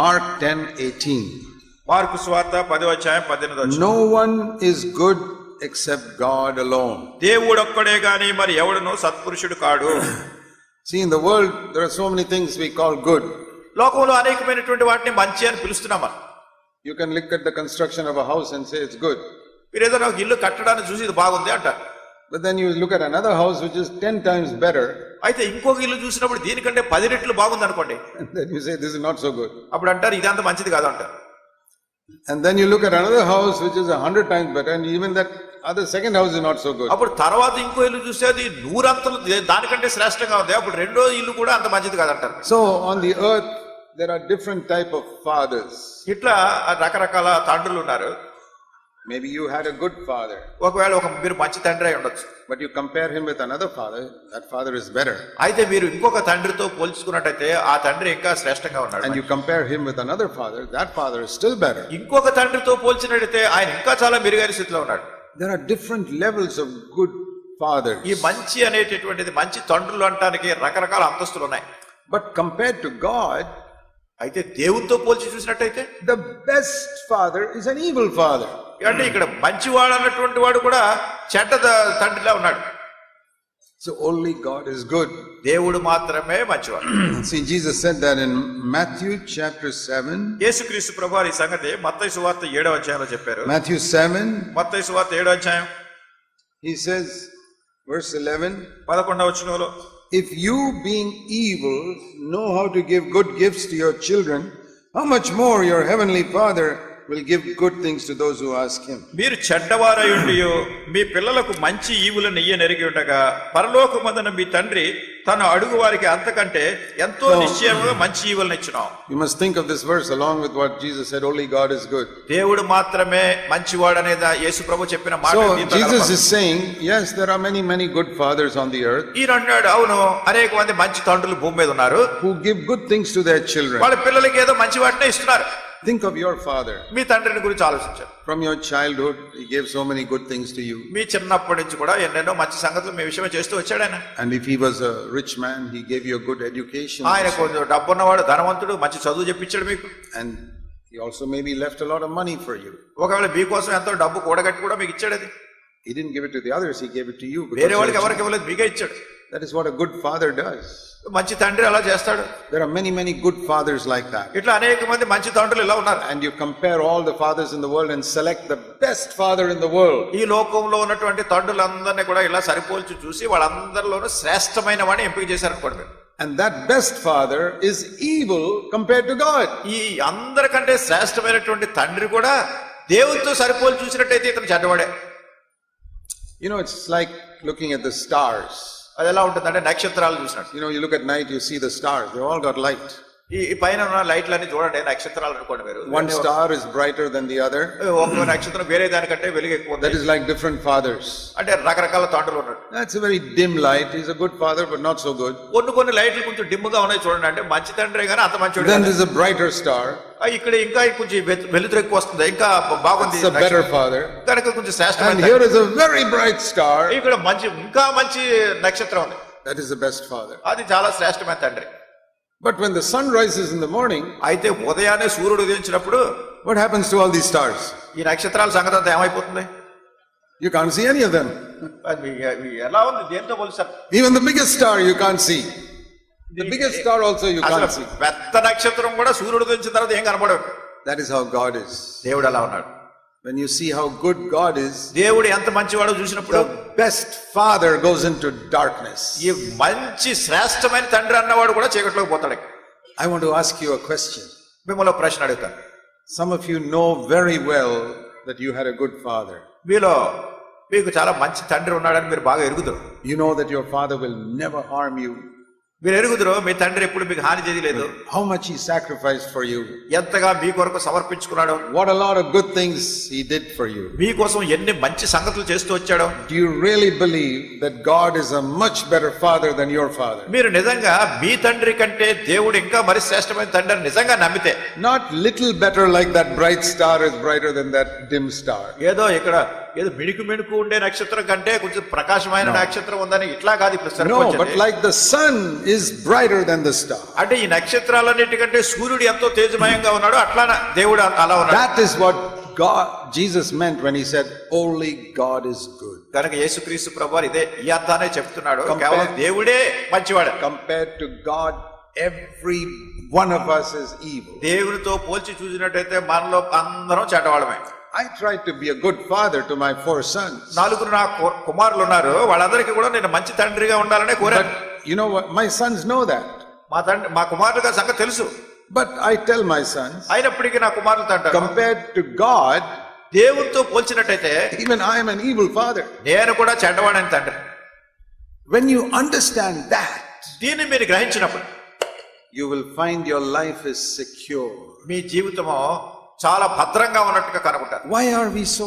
Mark 10:18. Mark సువార్త 10:18. No one is good except God alone. దేవుడు ఒక్కడే గాని మరి ఎవడును సత్పురుషుడు కాడు. See, in the world there are so many things we call good. లోకంలో అనేకమైనటువంటి వాటిని మంచి అని పిలుస్తున్నాం మనం. You can look at the construction of a house and say it's good. మీరు ఏదైనా ఒక ఇల్లు కట్టడాన్ని చూసి ఇది బాగుంది అంటారు. But then you look at another house which is 10 times better. అయితే ఇంకొక ఇల్లు చూసినప్పుడు దీనికంటే 10 రెట్లు బాగుంది అనుకోండి. And then you say this is not so good. అప్పుడు అంటారు ఇదంత మంచిది కాదు అంటారు. And then you look at another house which is 100 times better, and even that other second house is not so good. అప్పుడు తర్వాత ఇంకో ఇల్లు చూస్తే అది 100 అంతలు దానికంటే శ్రేష్టంగా ఉంది. అప్పుడు రెండో ఇల్లు కూడా అంత మంచిది కాదు అంటారు. So on the earth there are different type of fathers. ఇట్లా రకరకాల తండ్రులు ఉన్నారు. Maybe you had a good father. ఒకవేళ మీరు మంచి తండ్రి అయి ఉండొచ్చు. But you compare him with another father, that father is better. అయితే మీరు ఇంకొక తండ్రితో పోల్చుకున్నట్టయితే ఆ తండ్రి ఇంకా శ్రేష్టంగా ఉన్నాడు. And you compare him with another father, that father is still better. ఇంకొక తండ్రితో పోల్చినట్టయితే ఆయన ఇంకా చాలా మెరుగైన స్థితిలో ఉన్నాడు. There are different levels of good fathers. ఈ మంచి అనేటటువంటిది మంచి తండ్రులు అంటానికి రకరకాల అంతస్తులు ఉన్నాయి. But compared to God, అయితే దేవునితో పోల్చి చూసినట్టయితే the best father is an evil father. అంటే ఇక్కడ మంచివాడు అన్నటువంటి వాడు కూడా చెడ్డ తండ్రిలా ఉన్నాడు. So only God is good. దేవుడు మాత్రమే మంచివాడు. See, Jesus said that in Matthew chapter 7. యేసుక్రీస్తు ప్రభువారు ఈ సంగతి మత్తయి సువార్త 7వ అధ్యాయంలో చెప్పారు. Matthew 7. మత్తయి సువార్త 7వ అధ్యాయం. He says, verse 11. 11వ వచనంలో, If you being evil know how to give good gifts to your children, how much more your heavenly Father will give good things to those who ask him. మీరు చెడ్డవారై ఉండియో మీ పిల్లలకు మంచి ఈవులను ఇయ్యనెరిగి ఉండగా పరలోకమందున మీ తండ్రి తన అడుగు వారికి అంతకంటే ఎంతో నిశ్చయంగా మంచి ఈవులను ఇచ్చును. You must think of this verse along with what Jesus said, only God is good. దేవుడు మాత్రమే మంచివాడు అనేది యేసు ప్రభు చెప్పిన మాట. So Jesus is saying, yes, there are many good fathers on the earth. ఈయన అన్నాడు, అవును, అనేక మంది మంచి తండ్రులు భూమి మీద ఉన్నారు. Who give good things to their children. వాళ్ళ పిల్లలకి ఏదో మంచి వాటినే ఇస్తున్నారు. Think of your father. మీ తండ్రిని గురించి ఆలోచించారు. From your childhood he gave so many good things to you. మీ చిన్నప్పటి నుంచి కూడా ఎన్నెన్నో మంచి సంగతులు మీ విషయమే చేస్తూ వచ్చాడు ఆయన. And if he was a rich man, he gave you a good education. ఆయన కొంచెం డబ్బున్నవాడు, ధనవంతుడు, మంచి చదువు చెప్పించాడు మీకు. And he also maybe left a lot of money for you. ఒకవేళ మీకోసం ఎంతో డబ్బు కూడగట్టి కూడా మీకు ఇచ్చాడు. అది he didn't give it to the others, he gave it to you. వేరే వాళ్ళకి ఎవరికి ఇవ్వలేదు, మీకే ఇచ్చాడు. That is what a good father does. మంచి తండ్రి అలా చేస్తాడు. There are many good fathers like that. ఇట్లా అనేక మంది మంచి తండ్రులు ఇలా ఉన్నారు. And you compare all the fathers in the world and select the best father in the world. ఈ లోకంలో ఉన్నటువంటి తండ్రులందరినీ కూడా ఇలా సరిపోల్చి చూసి వాళ్ళందరిలోనూ శ్రేష్టమైన వాడిని ఎంపిక చేశారు అనుకోండి. And that best father is evil compared to God. ఈ అందరికంటే శ్రేష్టమైనటువంటి తండ్రి కూడా దేవునితో సరిపోల్చి చూసినట్టయితే ఇతను చెడ్డవాడే. You know, it's like looking at the stars. అది ఎలా ఉంటుందంటే నక్షత్రాలు చూసినట్టు. You know, you look at night, you see the stars, they all got light. ఈ పైన ఉన్న లైట్లన్నీ చూడండి, నక్షత్రాలు అనుకోండి మీరు. One star is brighter than the other. ఒక నక్షత్రం వేరే దానికంటే వెలుగు ఎక్కువ ఉంది. That is like different fathers. అంటే రకరకాల తండ్రులు ఉన్నారు. That's a very dim light. He's a good father but not so good. కొన్ని లైట్లు కొంచెం డిమ్గా ఉన్నాయి చూడండి, అంటే మంచి తండ్రే కానీ అంత మంచి. Then there's a brighter star. ఇక్కడ ఇంకా కొంచెం వెలుతురు ఎక్కువ వస్తుంది, ఇంకా బాగుంది. It's a better father. కనుక కొంచెం శ్రేష్టమైన. And here is a very bright star. ఇక్కడ ఇంకా మంచి నక్షత్రం ఉంది. That is the best father. అది చాలా శ్రేష్టమైన తండ్రి. But when the sun rises in the morning, అయితే ఉదయాన్నే సూర్యుడు ఉదయించినప్పుడు what happens to all these stars? ఈ నక్షత్రాల సంగతి అంతా ఏమైపోతుంది? You can't see any of them. ఎలా ఉంది, దేంతో పోల్చారు? Even the biggest star you can't see. The biggest star also you can't see. పెద్ద నక్షత్రం కూడా సూర్యుడు ఉదయించిన తర్వాత ఏం కనపడదు. That is how God is. దేవుడు అలా ఉన్నాడు. When you see how good God is, దేవుడు ఎంత మంచివాడో చూసినప్పుడు the best father goes into darkness. ఈ మంచి శ్రేష్టమైన తండ్రి అన్నవాడు కూడా చీకట్లోకి పోతాడు. I want to ask you a question. మిమ్మల్ని ప్రశ్న అడుగుతాను. Some of you know very well that you had a good father. మీకు చాలా మంచి తండ్రి ఉన్నాడని మీరు బాగా ఎరుగుదురు. You know that your father will never harm you. మీరు ఎరుగుదురు, మీ తండ్రి ఎప్పుడు మీకు హాని చేయలేదు. How much he sacrificed for you. ఎంతగా మీ కొరకు సమర్పించుకున్నాడు. What a lot of good things he did for you. మీకోసం ఎన్ని మంచి సంగతులు చేస్తూ వచ్చాడు. Do you really believe that God is a much better father than your father? మీరు నిజంగా మీ తండ్రి కంటే దేవుడు ఇంకా మరి శ్రేష్టమైన తండ్రి నిజంగా నమ్మితే, not little better like that bright star is brighter than that dim star. ఏదో ఇక్కడ ఏదో మిణుకు ఉండే నక్షత్రం కంటే కొంచెం ప్రకాశమైన నక్షత్రం ఉందని ఇట్లా కాదు ఇప్పుడు No, సరిపోల్చేది. but like the sun is brighter than the star. అంటే ఈ నక్షత్రాలన్నిటికంటే సూర్యుడు ఎంతో తేజమయంగా ఉన్నాడు అట్లా దేవుడు అలా ఉన్నాడు. That is what Jesus meant when he said, only God is good. కనుక యేసుక్రీస్తు ప్రభువారు ఇదే ఈ అర్థానే చెప్తున్నాడు. కేవలం దేవుడే మంచివాడు. Compared to God, every one of us is evil. దేవునితో పోల్చి చూసినట్టయితే మనలో అందరం చెడ్డవాళ్ళమే. I tried to be a good father to my 4 sons. 4 నా కుమారులు ఉన్నారు, వాళ్ళందరికీ కూడా నేను మంచి తండ్రిగా ఉండాలనే కోరాను. But you know what? My sons know that. మా కుమారులుగా సంగతి తెలుసు. But I tell my sons, అయినప్పటికీ నా కుమారులతో అంటారు, compared to God, దేవునితో పోల్చినట్టయితే even I am an evil father. నేను కూడా చెడ్డవాడని తండ్రి. When you understand that, దీన్ని మీరు గ్రహించినప్పుడు you will find your life is secure. మీ జీవితము చాలా భద్రంగా ఉన్నట్టుగా కనుకుంటారు. Why are we so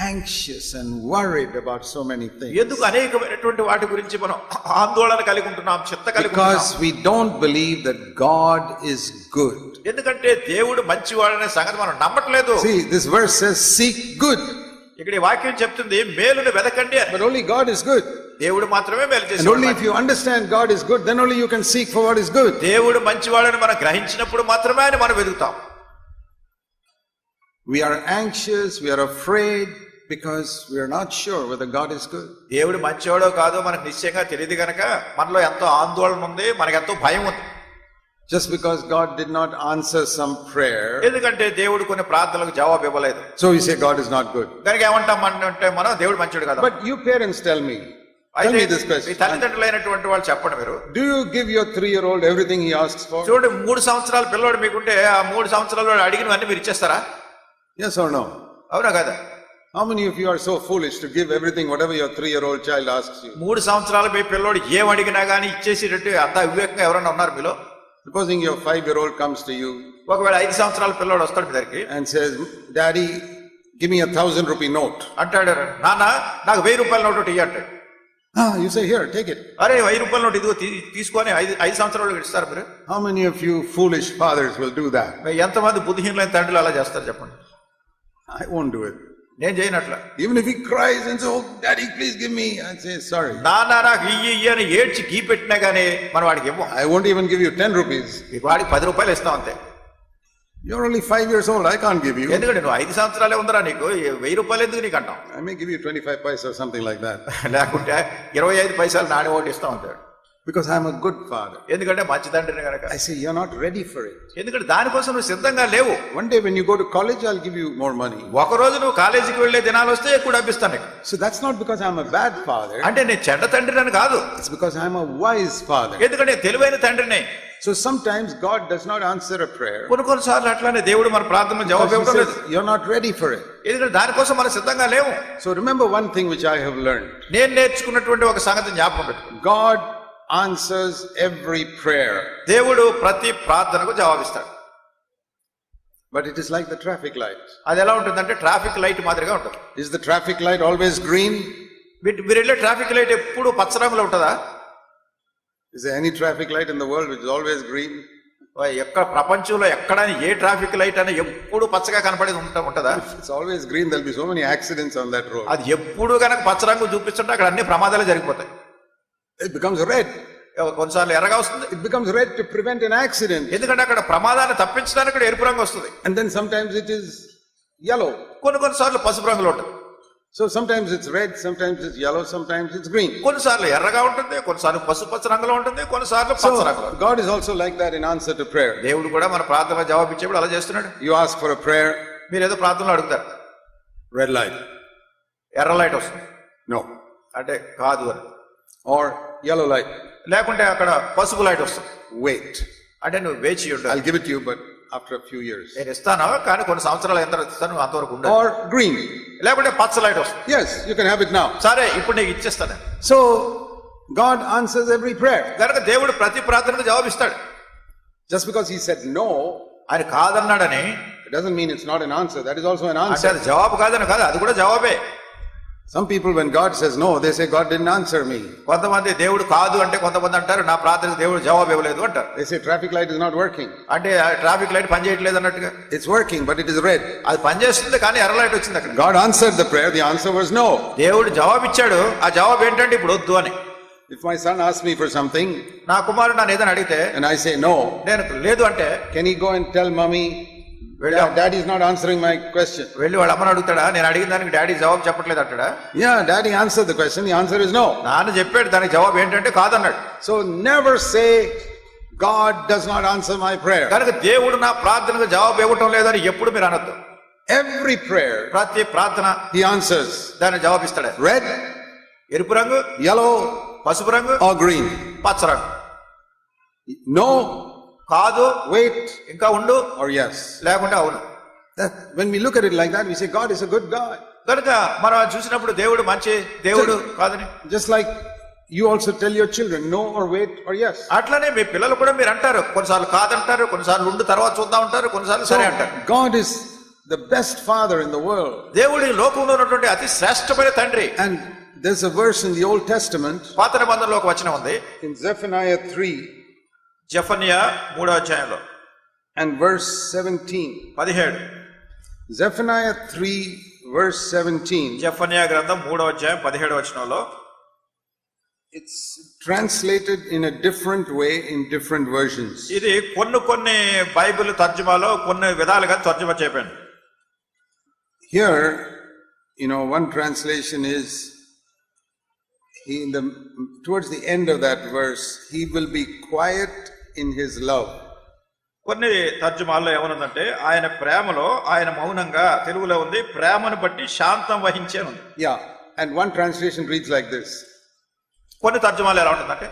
anxious and worried about so many things? ఎందుకు అనేకమైనటువంటి వాటి గురించి మనం ఆందోళన కలిగి ఉంటున్నాం, చింత కలిగి Because ఉంటున్నాం? we don't believe that God is good. ఎందుకంటే దేవుడు మంచివాడనే సంగతి మనం నమ్మట్లేదు. See, this verse says, seek good. ఇక్కడ ఈ వాక్యం చెప్తుంది మేలును వెదకండి అని. But only God is good. దేవుడు మాత్రమే మేలు And only if చేసేవాడు. you understand God is good, then only you can seek for what is good. దేవుడు మంచివాడని మనం గ్రహించినప్పుడు మాత్రమే ఆయన మనం వెతుకుతాం. We are anxious, we are afraid because we are not sure whether God is good. దేవుడు మంచివాడో కాదో మనకు నిశ్చయంగా తెలియదు గనక మనలో ఎంతో ఆందోళన ఉంది, మనకు ఎంతో భయం ఉంది. Just because God did not answer some prayer, ఎందుకంటే దేవుడు కొన్ని ప్రార్థనలకు జవాబు ఇవ్వలేదు so we say God is not good. కనుక ఏమంటాం అంటే మనం దేవుడు మంచివాడు కదా. But you parents tell me అయితే this మీ question. తల్లిదండ్రులైనటువంటి వాళ్ళు చెప్పండి, మీరు Do you give your 3-year-old everything he asks for? చూడండి, 3 సంవత్సరాల పిల్లవాడు మీకుంటే ఆ 3 సంవత్సరాలు అడిగినవన్నీ మీరు ఇచ్చేస్తారా? Yes or no? అవునా కదా? How many of you are so foolish to give everything whatever your 3-year-old child asks you? 3 సంవత్సరాల మీ పిల్లోడు ఏం అడిగినా గానీ ఇచ్చేసేటట్టు అంత వివేకంగా ఎవరైనా ఉన్నారు మీలో? Supposing your 5-year-old comes to you ఒకవేళ 5 సంవత్సరాల పిల్లోడు వస్తాడు మీ దగ్గరికి and says, Daddy, give me a 1,000 rupee note. అంటాడు, నాన్న నాకు 1000 రూపాయల నోటు ఒకటి ఇయ్యి అంటాడు. You say, here, take it. అరే 1000 రూపాయల నోటు ఇదిగో తీసుకొని 5 సంవత్సరాలు ఇస్తారు మీరు. How many of you foolish fathers will do that? ఎంతమంది బుద్ధిహీనులైన తండ్రులు అలా చేస్తారు చెప్పండి? I won't do it. నేను చేయనట్ల. Even if he cries and says, oh, Daddy, please give me, I say, sorry. నాన్న నాకు ఇయ్యి అని ఏడ్చి గీ పెట్టినా గానీ మనం వాడికి ఇవ్వం. I won't even give you 10 rupees. వాడికి 10 రూపాయలు ఇస్తాం అంతే. You're only 5 years old, I can't give you. ఎందుకంటే నువ్వు 5 సంవత్సరాలే ఉందరా, నీకు 1000 రూపాయలు ఎందుకు నీకు అంటాం? I may give you 25 paisa or something like that. లేకుంటే 25 పైసలు నాని ఓటు ఇస్తాం అంటాడు. Because I'm a good father. ఎందుకంటే మంచి తండ్రిని కనుక. I say, you're not ready for it. ఎందుకంటే దానికోసం నువ్వు సిద్ధంగా లేవు. One day when you go to college, I'll give you more money. ఒక రోజు నువ్వు కాలేజీకి వెళ్లే దినాలు వస్తే ఎక్కువ డబ్బిస్తాను నీకు. So that's not because I'm a bad father. అంటే నేను చెడ్డ తండ్రిని కాదు. It's because I'm a wise father. ఎందుకంటే నేను తెలివైన తండ్రిని. So sometimes God does not answer a prayer. కొన్నిసార్లు అట్లానే దేవుడు మన ప్రార్థనకు జవాబు ఇవ్వడం లేదు. You're not ready for it. ఎందుకంటే దానికోసం మనం సిద్ధంగా లేవు. So remember one thing which I have learned. నేను నేర్చుకున్నటువంటి ఒక సంగతి జ్ఞాపకం పెట్టుకో. God answers every prayer. దేవుడు ప్రతి ప్రార్థనకు జవాబిస్తాడు. But it is like the traffic light. అది ఎలా ఉంటుందంటే ట్రాఫిక్ లైట్ మాదిరిగా ఉంటుంది. Is the traffic light always green? మీరు వెళ్ళే ట్రాఫిక్ లైట్ ఎప్పుడు పచ్చ రంగులో ఉంటుందా? Is there any traffic light in the world which is always green? ఎక్కడ ప్రపంచంలో ఎక్కడైనా ఏ ట్రాఫిక్ లైట్ అయినా ఎప్పుడు పచ్చగా కనపడేది ఉంటుందా? If it's always green, there'll be so many accidents on that road. అది ఎప్పుడు కనుక పచ్చ రంగు చూపిస్తుంటే అక్కడ అన్ని ప్రమాదాలు జరిగిపోతాయి. It becomes red. కొన్నిసార్లు ఎర్రగా వస్తుంది. It becomes red to prevent an accident. ఎందుకంటే అక్కడ ప్రమాదాన్ని తప్పించడానికి కూడా ఎరుపు రంగు వస్తుంది. And then sometimes it is yellow. కొన్నిసార్లు పసుపు రంగులో ఉంటుంది. So sometimes it's red, sometimes it's yellow, sometimes it's green. కొన్నిసార్లు ఎర్రగా ఉంటుంది, కొన్నిసార్లు పసుపచ్చ రంగులో ఉంటుంది, కొన్నిసార్లు పచ్చ రంగులో. So God is also like that in answer to prayer. దేవుడు కూడా మన ప్రార్థన జవాబు ఇచ్చేప్పుడు అలా చేస్తున్నాడు. You ask for a prayer. మీరు ఏదో ప్రార్థనలో అడుగుతారు, Red light. ఎర్ర లైట్ వస్తుంది. No. అంటే కాదు అని. Or yellow light. లేకుంటే అక్కడ పసుపు లైట్ వస్తుంది. Wait. అంటే నువ్వు వేచి ఉండాలి. I'll give it to you, but after a few years. నేను ఇస్తాను, కానీ కొన్ని సంవత్సరాలు ఎంత ఇస్తాను అంతవరకు ఉండాలి. Or green. లేకుంటే పచ్చ లైట్ వస్తుంది. Yes, you can have it now. సరే ఇప్పుడు నీకు ఇచ్చేస్తాను. So God answers every prayer. కనుక దేవుడు ప్రతి ప్రార్థనకు జవాబిస్తాడు. Just because he said no, ఆయన కాదన్నాడని it doesn't mean it's not an answer. That is also an అంటే answer. అది జవాబు కాదని కాదు, అది కూడా జవాబే. Some people, when God says no, they say, God didn't answer me. కొంతమంది దేవుడు కాదు అంటే కొంతమంది అంటారు నా ప్రార్థనకు దేవుడు జవాబు ఇవ్వలేదు అంటారు. They say traffic light is not working. అంటే ట్రాఫిక్ లైట్ పనిచేయట్లేదు అన్నట్టుగా. It's working, but it is red. అది పనిచేస్తుంది కానీ ఎర్ర లైట్ వచ్చింది అక్కడ. God answered the prayer. The answer was no. దేవుడు జవాబు ఇచ్చాడు, ఆ జవాబు ఏంటంటే ఇప్పుడు వద్దు అని. If my son asks me for something, నా కుమారుడు నన్ను ఏదైనా అడిగితే and I say no, నేను లేదు అంటే, can he go and tell mommy, daddy is not answering my question? వెళ్ళి వాళ్ళ అమ్మని అడుగుతాడా, నేను అడిగిన దానికి డాడీ జవాబు చెప్పట్లేదు అంటాడా? Yeah, daddy answered the question. The answer is no. నాన్న చెప్పాడు, దానికి జవాబు ఏంటంటే కాదన్నాడు. So never say God does not answer my prayer. కనుక దేవుడు నా ప్రార్థనకు జవాబు ఇవ్వటం లేదని ఎప్పుడు మీరు అనొద్దు. Every prayer, ప్రతి ప్రార్థన he answers. దానికి జవాబు ఇస్తాడు. Red, ఎరుపు రంగు, yellow, పసుపు రంగు, or green. పచ్చ రంగు. No, కాదు, wait, ఇంకా ఉండు, or yes. లేకుంటే అవును. When we look at it like that, we say God is a good God. కనుక మనం చూసినప్పుడు దేవుడు మంచి దేవుడు కాదని. Just like you also tell your children no or wait or yes. అట్లనే మీ పిల్లలు కూడా మీరు అంటారు, కొన్నిసార్లు కాదంటారు, కొన్నిసార్లు ఉండు తర్వాత చూద్దాం అంటారు, కొన్నిసార్లు సరే అంటారు. God is the best father in the world. దేవుడు ఈ లోకంలో ఉన్నటువంటి అతి శ్రేష్టమైన తండ్రి. And there's a verse in the Old Testament, పాత నిబంధనలో ఒక వచనం ఉంది, in Zephaniah 3 జెఫన్యా 3వ అధ్యాయంలో and verse 17. 17. Zephaniah 3 verse 17. జెఫన్యా గ్రంథం 3వ అధ్యాయం 17వ వచనంలో, it's translated in a different way in different versions. ఇది కొన్ని బైబిల్ తర్జుమాలో కొన్ని విధాలుగా తర్జుమా చేయబడింది. Here, one translation is, towards the end of that verse, he will be quiet in his love. కొన్ని తర్జుమాల్లో ఏమనుందంటే ఆయన ప్రేమలో ఆయన మౌనంగా, తెలుగులో ఉంది ప్రేమను బట్టి శాంతం వహించే ఉంది. Yeah, and one translation reads like this. కొన్ని తర్జుమాలు ఎలా ఉంటుందంటే,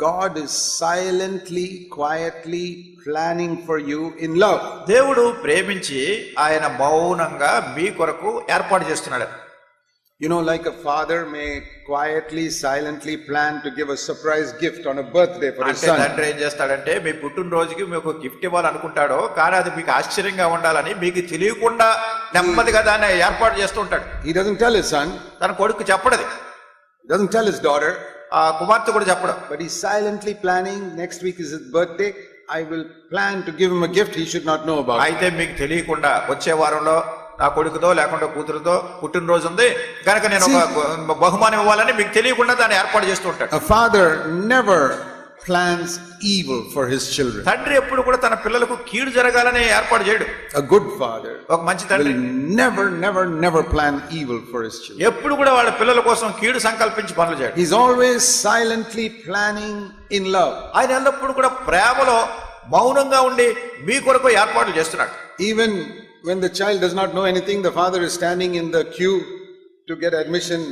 God is silently, quietly planning for you in love. దేవుడు ప్రేమించి ఆయన మౌనంగా మీ కొరకు ఏర్పాటు చేస్తున్నాడు. Like a father may quietly, silently plan to give a surprise gift on a birthday for his son. తండ్రి ఏం చేస్తాడంటే మీ పుట్టినరోజుకి మీకు గిఫ్ట్ ఇవ్వాలనుకుంటాడో, కానీ అది మీకు ఆశ్చర్యంగా ఉండాలని మీకు తెలియకుండా నెమ్మదిగా దాన్ని ఏర్పాటు చేస్తూ ఉంటాడు. He doesn't tell his son. తన కొడుకు చెప్పడది. He doesn't tell his daughter. ఆ కుమార్తె కూడా చెప్పడం. But he's silently planning, next week is his birthday, I will plan to give him a gift he should not know about. అయితే మీకు తెలియకుండా వచ్చే వారంలో నా కొడుకుతో లేకుండా కూతురుతో పుట్టినరోజు ఉంది కనుక నేను ఒక బహుమానం ఇవ్వాలని మీకు తెలియకుండా దాన్ని ఏర్పాటు చేస్తూ ఉంటాడు. A father never plans evil for his children. తండ్రి ఎప్పుడు కూడా తన పిల్లలకు కీడు జరగాలని ఏర్పాటు చేయడు. A good father ఒక మంచి తండ్రి will never plan evil for his children. ఎప్పుడు కూడా వాళ్ళ పిల్లల కోసం కీడు సంకల్పించి పనులు చేయడు. He's always silently planning in love. ఆయన ఎల్లప్పుడు కూడా ప్రేమలో మౌనంగా ఉండి మీ కొరకు ఏర్పాట్లు చేస్తున్నాడు. Even when the child does not know anything, the father is standing in the queue to get admission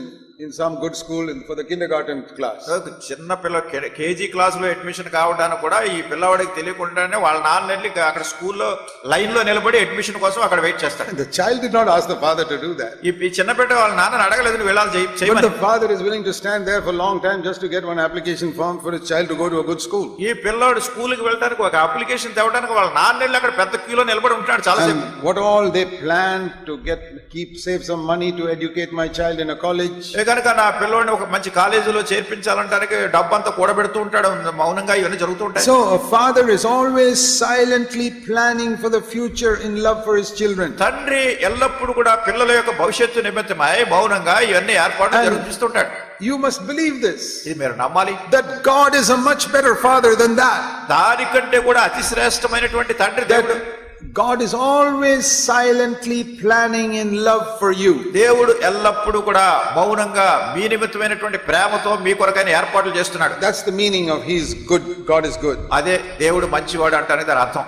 in some good school for the kindergarten class. చిన్న పిల్ల కేజీ క్లాసులో అడ్మిషన్ కావడానికి కూడా ఈ పిల్లవాడికి తెలియకుండానే వాళ్ళ నాన్న వెళ్ళి అక్కడ స్కూల్లో లైన్ లో నిలబడి అడ్మిషన్ కోసం అక్కడ వెయిట్ చేస్తాడు. The child did not ask the father to do that. ఈ చిన్న బిడ్డ వాళ్ళ నాన్నని అడగలేదు నువ్వు వెళ్ళాలి చేయమని. But the father is willing to stand there for a long time just to get one application form for his child to go to a good school. ఈ పిల్లవాడు స్కూల్కి వెళ్ళడానికి ఒక అప్లికేషన్ తేవడానికి వాళ్ళ నాన్న వెళ్ళి అక్కడ పెద్ద క్యూలో నిలబడి ఉంటాడు చాలా సేపు. What all they plan to save some money to educate my child in a college. కనుక నా పిల్లవాడిని ఒక మంచి కాలేజీలో చేర్పించాలంటానికి డబ్బంతా కూడబెడుతూ ఉంటాడు, మౌనంగా ఇవన్నీ జరుగుతూ ఉంటాయి. So a father is always silently planning for the future in love for his children. తండ్రి ఎల్లప్పుడు కూడా పిల్లల యొక్క భవిష్యత్తు నిమిత్తమై మౌనంగా ఇవన్నీ ఏర్పాట్లు జరిపిస్తుంటాడు. You must believe this. ఇది మీరు నమ్మాలి. That God is a much better father than that. దానికంటే కూడా అతి శ్రేష్టమైనటువంటి తండ్రి దేవుడు. God is always silently planning in love for you. దేవుడు ఎల్లప్పుడు కూడా మౌనంగా మీ నిమిత్తమైనటువంటి ప్రేమతో మీ కొరకైన ఏర్పాట్లు చేస్తున్నాడు. That's the meaning of God is good. అదే దేవుడు మంచివాడు అంటానికి దాని అర్థం.